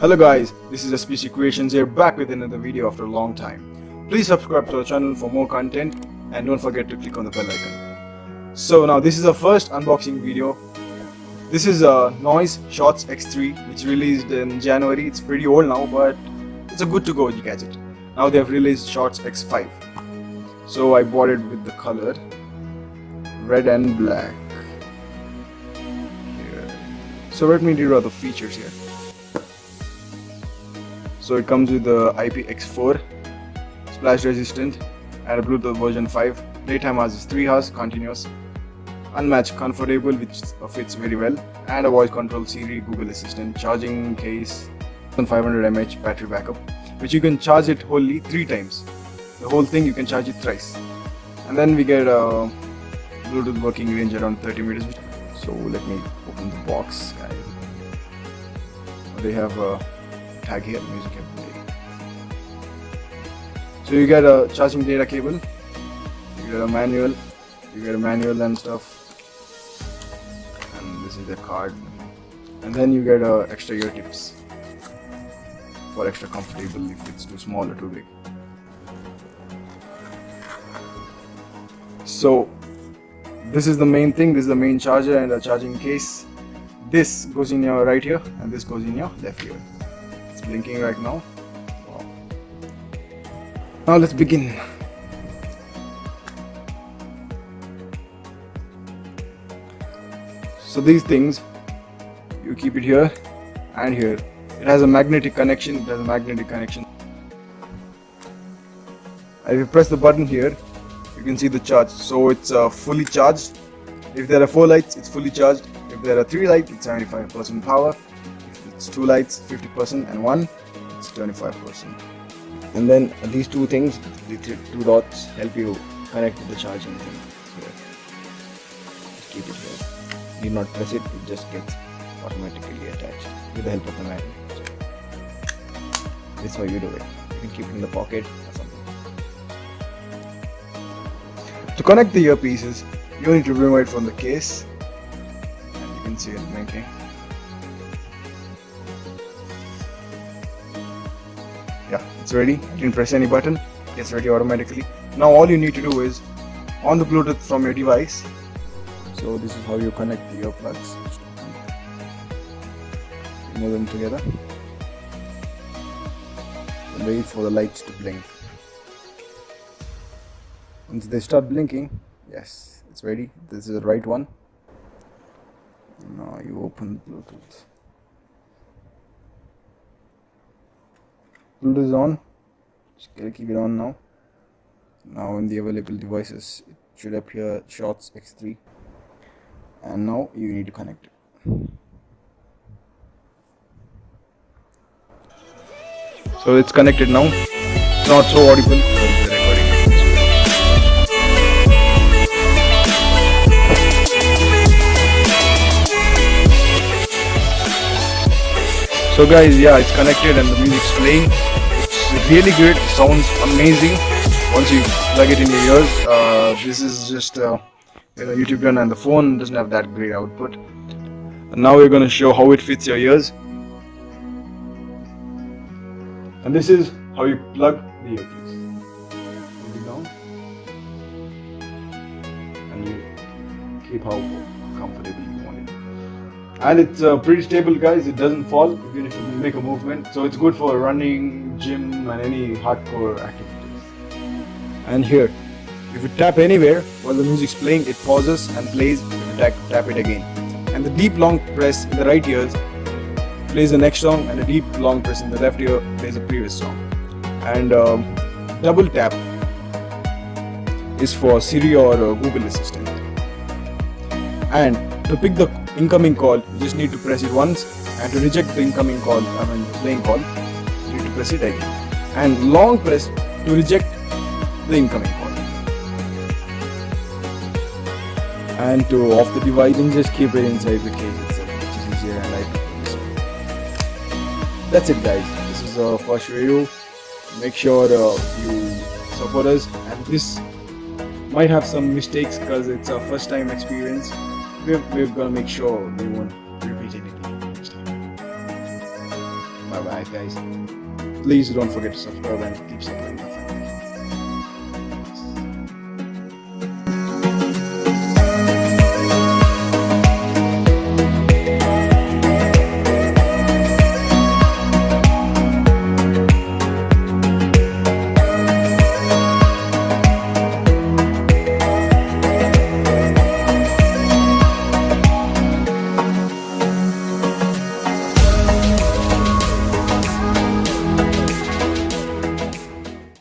Hello guys, this is SPC Creations here, back with another video after a long time. Please subscribe to our channel for more content and don't forget to click on the bell icon. So now this is our first unboxing video. This is a Noise Shorts X3 which released in January. It's pretty old now, but it's a good to go gadget. Now they have released Shorts X5. So I bought it with the color red and black. Here. So let me read out the features here. So it comes with the IPX4, splash resistant, and a Bluetooth version 5. Playtime hours is 3 hours continuous, unmatched comfortable, which fits very well, and a voice control Siri, Google Assistant, charging case, 500 mAh battery backup, which you can charge it wholly 3 times. The whole thing you can charge it thrice. And then we get a Bluetooth working range around 30 meters. So let me open the box, guys. They have a tag here, music cable. So you get a charging data cable, you get a manual and stuff, and this is the card, and then you get extra ear tips for extra comfortable if it's too small or too big. So this is the main thing, this is the main charger and a charging case. This goes in your right ear and this goes in your left ear. Blinking right now. Wow. Now let's begin. So these things, you keep it here and here. It has a magnetic connection. And if you press the button here, you can see the charge. So it's fully charged. If there are 4 lights, it's fully charged. If there are 3 lights, it's 75% power. It's 2 lights, 50%, and 1, it's 25%. And then these 2 things, the 2 dots, help you connect with the charging thing. So just keep it here. You need not press it; it just gets automatically attached with the help of the magnet. So this is how you do it. You can keep it in the pocket or something. To connect the earpieces, you need to remove it from the case, and you can see it blinking. Yeah, it's ready. You didn't press any button, it gets ready automatically. Now all you need to do is on the Bluetooth from your device. So this is how you connect the earplugs. Move them together and wait for the lights to blink. Once they start blinking, yes, it's ready. This is the right one. Now you open Bluetooth. Bluetooth is on. Just gotta keep it on now. Now in the available devices, it should appear Shorts X3. And now you need to connect it. So it's connected now. It's not so audible because the recording. So guys, yeah, it's connected and the music's playing. It's really good, sounds amazing once you plug it in your ears. This is just YouTube gun, and the phone doesn't have that great output. And now we're going to show how it fits your ears. And this is how you plug the earpiece. Put it down and you keep how comfortable you want it. And it's pretty stable, guys. It doesn't fall even if you make a movement. So it's good for running, gym, and any hardcore activities. And here, if you tap anywhere while the music's playing, it pauses and plays. If you tap it again. And the deep long press in the right ear plays the next song, and a deep long press in the left ear plays the previous song. And double tap is for Siri or Google Assistant. And to pick the incoming call, you just need to press it once, and to reject the incoming call, playing call, you need to press it again. And long press to reject the incoming call. And to off the device, you just keep it inside the case itself, which is easier, and I prefer this way. That's it, guys. This is our first review. Make sure you support us, and this might have some mistakes because it's our first time experience. We're gonna make sure we won't repeat anything next time. Bye bye, guys. Please don't forget to subscribe and keep supporting my family.